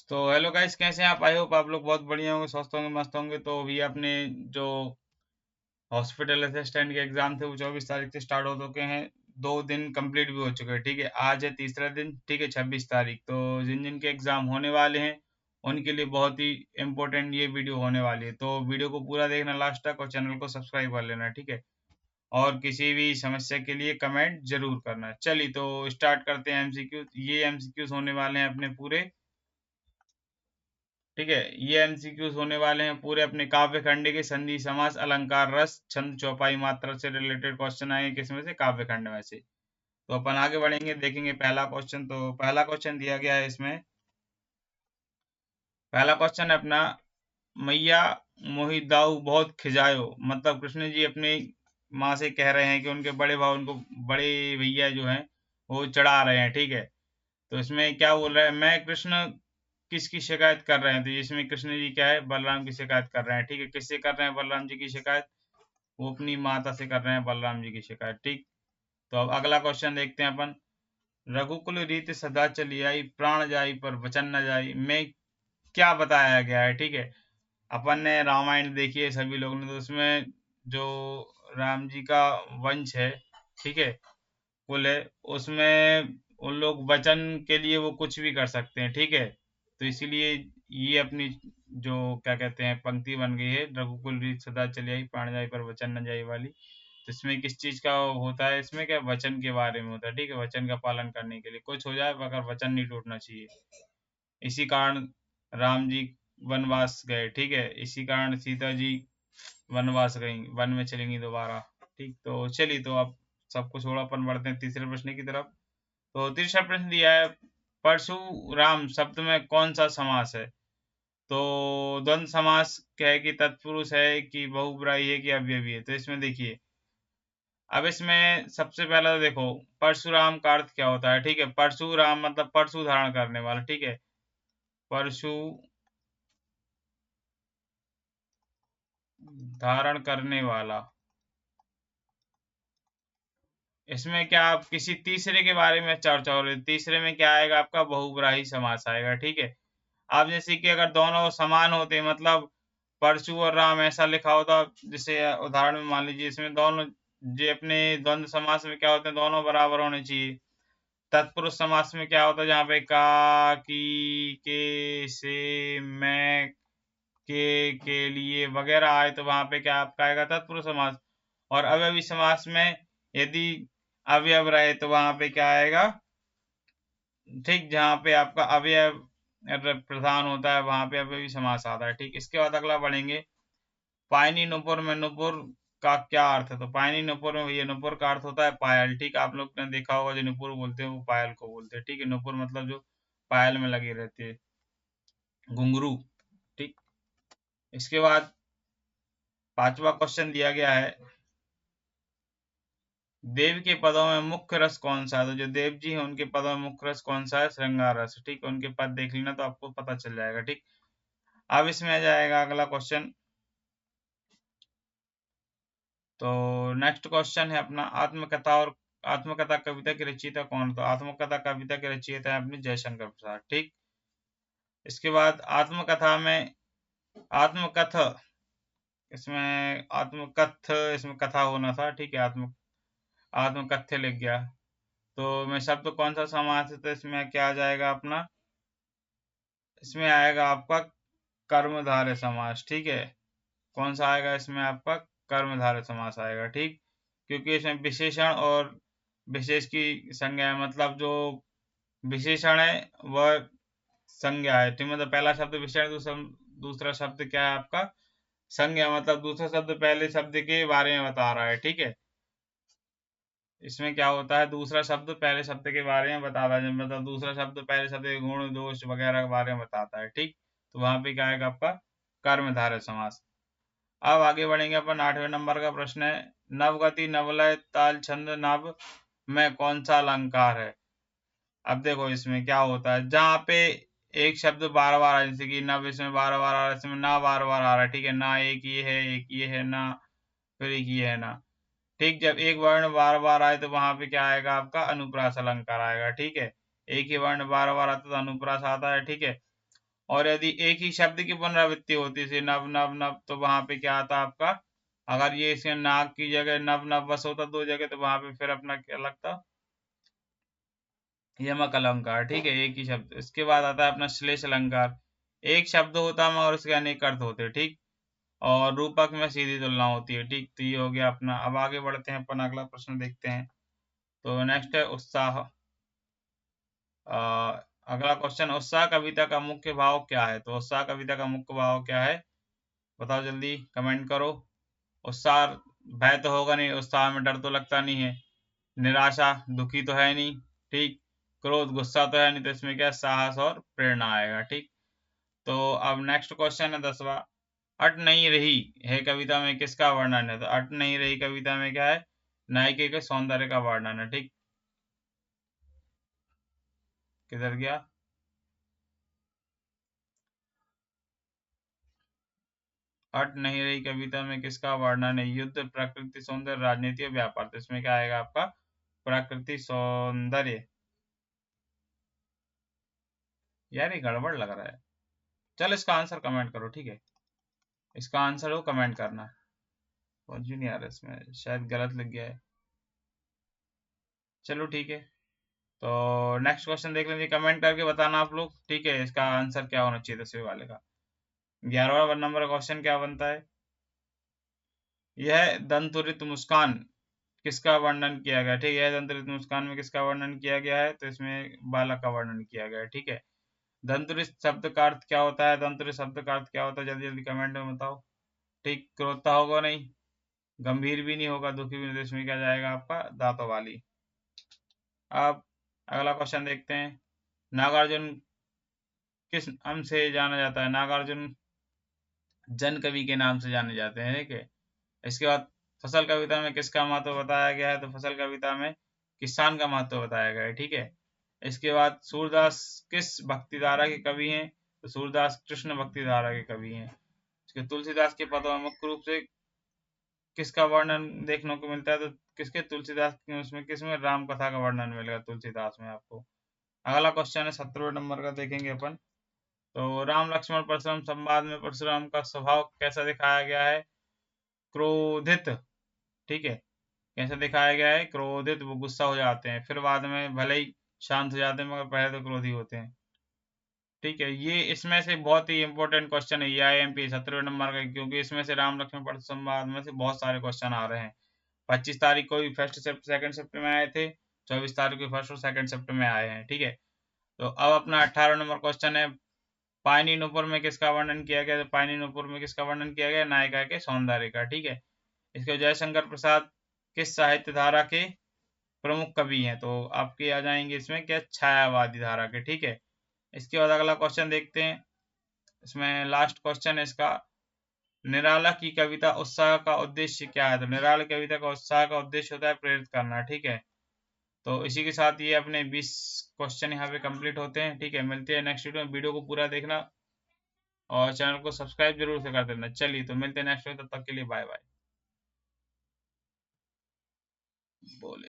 तो hello guys, कैसे हैं आप? आई होप आप लोग बहुत बढ़िया होंगे, स्वस्थ होंगे, मस्त होंगे। तो अभी अपने जो हॉस्पिटल असिस्टेंट के एग्जाम थे वो 24 तारीख से स्टार्ट हो चुके हैं। 2 दिन कंप्लीट भी हो चुके हैं। ठीक है, आज है तीसरा दिन। ठीक है, 26 तारीख। तो जिन जिन के एग्जाम होने वाले हैं उनके लिए बहुत ही इम्पोर्टेंट ये वीडियो होने वाली है। तो वीडियो को पूरा देखना लास्ट तक और चैनल को सब्सक्राइब कर लेना। ठीक है, और किसी भी समस्या के लिए कमेंट जरूर करना। चलिए तो स्टार्ट करते हैं एमसीक्यू। ये एमसीक्यूज होने वाले हैं अपने पूरे। ठीक है, ये एमसीक्यूज होने वाले हैं पूरे अपने काव्य खंड के। संधि, समास, अलंकार, रस, छंद, चौपाई, मात्रा से रिलेटेड क्वेश्चन आएंगे। किसमें से? काव्य खंड में से। तो अपन आगे बढ़ेंगे, देखेंगे पहला क्वेश्चन। तो पहला क्वेश्चन दिया गया है इसमें। पहला क्वेश्चन है अपना, मैया मोहि दाऊ बहुत खिजायो। मतलब कृष्ण जी अपनी माँ से कह रहे हैं कि उनके बड़े भाई उनको, बड़े भैया जो हैं वो चढ़ा रहे हैं। ठीक है, तो इसमें क्या बोल रहा है? मैं कृष्ण किसकी शिकायत कर रहे हैं? तो इसमें कृष्ण जी क्या है? बलराम की शिकायत कर रहे हैं। ठीक है, किससे कर रहे हैं बलराम जी की शिकायत? वो अपनी माता से कर रहे हैं बलराम जी की शिकायत। ठीक, तो अब अगला क्वेश्चन देखते हैं अपन। रघुकुल रीत सदा चली आई, प्राण जाई पर वचन न जाई, में क्या बताया गया है? ठीक है, अपन ने रामायण देखी है सभी लोगों ने। तो उसमें जो राम जी का वंश है, ठीक है, कुल है, उसमें उन लोग वचन के लिए वो कुछ भी कर सकते हैं। ठीक है, तो इसीलिए ये अपनी जो क्या कहते हैं पंक्ति बन गई है, रघुकुल रीत सदा चली आई, प्राण जाई पर वचन न जाई वाली। तो इसमें किस चीज का होता है? इसमें क्या वचन के बारे में होता है। ठीक है, वचन का पालन करने के लिए कुछ हो जाए मगर वचन नहीं टूटना चाहिए। इसी कारण राम जी वनवास गए। ठीक है, इसी कारण सीता जी वनवास गई, वन में चलेंगी दोबारा। ठीक, तो चलिए तो अब सबको छोड़ा अपन बढ़ते हैं तीसरे प्रश्न की तरफ। तो तीसरा प्रश्न दिया है, परशुराम शब्द में कौन सा समास है? तो द्वंद्व समास क्या है? कि तत्पुरुष है, कि बहुब्रीहि है, कि अव्ययी है? तो इसमें देखिए, अब इसमें सबसे पहला तो देखो परशुराम का अर्थ क्या होता है। ठीक है, परशुराम मतलब परशु धारण करने वाला। ठीक है, परशु धारण करने वाला। इसमें क्या, आप किसी तीसरे के बारे में चर्चा हो रही है। तीसरे में क्या आएगा आपका? बहुब्रीहि समास आएगा। ठीक है, आप जैसे कि अगर दोनों समान होते, मतलब परशु और राम ऐसा लिखा होता, जैसे उदाहरण में मान लीजिए इसमें दोनों, जे अपने द्वंद्व समास में क्या होते हैं? दोनों बराबर होने चाहिए। तत्पुरुष समास में क्या होता है? जहाँ पे का, की, के, से, मैं, के लिए वगैरह आए तो वहां पे क्या आपका आएगा? तत्पुरुष समास। और अव्ययी समास में यदि अवयव रहे तो वहां पे क्या आएगा? ठीक, जहाँ पे आपका अवयव प्रधान होता है वहां पे अव्ययी समास आता है। ठीक, इसके बाद अगला बढ़ेंगे। पायनी नुपुर में नुपुर का क्या अर्थ है? तो पायनी नुपुर में, ये नुपुर का अर्थ होता है पायल। ठीक, आप लोग ने देखा होगा जो नुपुर बोलते हैं वो पायल को बोलते हैं। ठीक है, नुपुर मतलब जो पायल में लगी रहती है, घुंघरू। ठीक, इसके बाद पांचवा क्वेश्चन दिया गया है, देव के पदों में मुख्य रस कौन सा है? तो जो देव जी हैं उनके पदों में मुख्य रस कौन सा है? श्रृंगार रस। ठीक, उनके पद देख लेना तो आपको पता चल जाएगा। ठीक, अब इसमें आ जाएगा अगला क्वेश्चन। तो नेक्स्ट क्वेश्चन है अपना, आत्मकथा और आत्मकथा कविता की रचयिता कौन? तो आत्मकथा कविता के रचयिता है अपने जयशंकर प्रसाद। ठीक, इसके बाद आत्मकथा में आत्मकथ, इसमें आत्मकथ, इसमें कथा होना था। ठीक है, आत्मकथ्य लिख गया। तो मैं शब्द कौन सा समास है? तो इसमें क्या आ जाएगा अपना? इसमें आएगा आपका कर्मधारय समास। ठीक है, कौन सा आएगा इसमें? आपका कर्मधारय समास आएगा। ठीक, क्योंकि इसमें विशेषण और विशेष की संज्ञा है, मतलब जो विशेषण है वह संज्ञा है। ठीक, मतलब पहला शब्द विशेषण, दूसरा शब्द क्या है आपका? संज्ञा, मतलब दूसरा शब्द पहले शब्द के बारे में बता रहा है। ठीक है, इसमें क्या होता है? दूसरा शब्द पहले शब्द के बारे में बताता है, मतलब दूसरा शब्द पहले शब्द के गुण दोष वगैरह के बारे में बताता है। ठीक, तो वहां पे क्या आएगा आपका? कर्मधारय समास। अब आगे बढ़ेंगे अपन, 8वें नंबर का प्रश्न है, नवगति नवलय ताल छंद नव में कौन सा अलंकार है? अब देखो इसमें क्या होता है, जहाँ पे एक शब्द बार बार आ, जैसे कि नव, इसमें बार बार आ रहा है, इसमें ना बार बार आ रहा है। ठीक है, ना एक ये है, एक ये है ना, फिर एक ये है ना। ठीक, जब एक वर्ण बार बार आए तो वहां पे क्या आएगा आपका? अनुप्रास अलंकार आएगा। ठीक है, एक ही वर्ण बार बार आता है तो अनुप्रास आता है। ठीक है, और यदि एक ही शब्द की पुनरावृत्ति होती थी नव नव नव, तो वहां पे क्या आता आपका, अगर ये इसके नाग की जगह नव नव बस होता दो जगह, तो वहां पे फिर अपना क्या लगता, यमक अलंकार। ठीक है, एक ही शब्द। इसके बाद आता है अपना श्लेष अलंकार। एक शब्द होता मगर उसके अनेक अर्थ होते। ठीक, और रूपक में सीधी तुलना होती है। ठीक, तो ये हो गया अपना। अब आगे बढ़ते हैं अपन, अगला प्रश्न देखते हैं। तो नेक्स्ट है उत्साह। अगला क्वेश्चन, उत्साह कविता का मुख्य भाव क्या है? तो उत्साह कविता का मुख्य भाव क्या है, बताओ जल्दी कमेंट करो। उत्साह, भय तो होगा नहीं, उत्साह में डर तो लगता नहीं है। निराशा, दुखी तो है नहीं। ठीक, क्रोध, गुस्सा तो है नहीं, तो इसमें क्या, साहस और प्रेरणा आएगा। ठीक, तो अब नेक्स्ट क्वेश्चन है 10वां। अट नहीं रही है कविता में किसका वर्णन है? तो अट नहीं रही कविता में क्या है, नायिका के सौंदर्य का वर्णन है। ठीक, किधर गया, अट नहीं रही कविता में किसका वर्णन है? युद्ध, प्रकृति, सौंदर्य, राजनीति और व्यापार। तो इसमें क्या आएगा आपका, प्रकृति सौंदर्य। यार ये गड़बड़ लग रहा है। चल इसका आंसर कमेंट करो। ठीक है, इसका आंसर हो कमेंट करना। समझ ही नहीं आ रहा, इसमें शायद गलत लग गया है। चलो ठीक है, तो नेक्स्ट क्वेश्चन देख लेंगे, कमेंट करके बताना आप लोग। ठीक है, इसका आंसर क्या होना चाहिए 10वें वाले का। 11वां नंबर का क्वेश्चन क्या बनता है, यह दंतुरित मुस्कान किसका वर्णन किया गया? ठीक है, यह दंतुरित मुस्कान में किसका वर्णन किया गया है? तो इसमें बालक का वर्णन किया गया है। ठीक है, दंतुरित शब्द का अर्थ क्या होता है? दंतुरित शब्द का अर्थ क्या होता है, जल्दी जल्दी कमेंट में बताओ। ठीक, क्रोधता होगा नहीं, गंभीर भी नहीं होगा, दुखी भी नहीं, तो इसमें क्या जाएगा आपका, दांतों वाली। अब अगला क्वेश्चन देखते हैं। नागार्जुन किस नाम से जाना जाता है? नागार्जुन जन कवि के नाम से जाने जाते हैं। ठीक है, इसके बाद फसल कविता में किसका महत्व बताया गया है? तो फसल कविता में किसान का महत्व बताया गया है। ठीक है, इसके बाद सूरदास किस भक्ति धारा के कवि हैं? तो सूरदास कृष्ण भक्ति धारा के कवि हैं। इसके तुलसीदास के पदों में मुख्य रूप से किसका वर्णन देखने को मिलता है? तो किसके, तुलसीदास के, उसमें किसमें, राम कथा का वर्णन मिलेगा तुलसीदास में आपको। अगला क्वेश्चन है 17वें नंबर का, देखेंगे अपन। तो राम लक्ष्मण परशुराम संवाद में परशुराम का स्वभाव कैसा दिखाया गया है? क्रोधित। ठीक है, कैसे दिखाया गया है, क्रोधित, वो गुस्सा हो जाते हैं, फिर बाद में भले ही शांत हो जाते हैं, मगर पहले तो क्रोधी होते हैं। ठीक है, ये इसमें से बहुत ही इंपॉर्टेंट क्वेश्चन है ये, IMP 17वें नंबर का, क्योंकि इसमें से राम लक्ष्मण परशुराम संवाद में से बहुत सारे क्वेश्चन आ रहे हैं। 25 तारीख को भी फर्स्ट शिफ्ट सेकंड शिफ्ट में आए थे, 24 तारीख को फर्स्ट और सेकंड शिफ्ट में आए हैं। ठीक है, तो अब अपना 18 नंबर क्वेश्चन है, पानी नुपुर में किसका वर्णन किया गया? तो पानी नुपुर में किसका वर्णन किया गया? नायिका के सौंदर्य का। ठीक है, इसके जयशंकर प्रसाद किस साहित्य धारा के प्रमुख कवि हैं? तो आपके आ जाएंगे इसमें क्या, छायावादी धारा के। ठीक है, इसके बाद अगला क्वेश्चन देखते हैं, इसमें लास्ट क्वेश्चन है इसका, निराला की कविता उत्साह का उद्देश्य क्या है? तो निराला कविता का उत्साह का उद्देश्य होता है प्रेरित करना। ठीक है, तो इसी के साथ ये अपने 20 क्वेश्चन यहाँ पे कंप्लीट होते हैं। ठीक है, मिलते हैं नेक्स्ट वीडियो में, वीडियो को पूरा देखना और चैनल को सब्सक्राइब जरूर से कर देना। चलिए, तो मिलते हैं नेक्स्ट वीडियो, तब तक के लिए बाय बाय। बोले।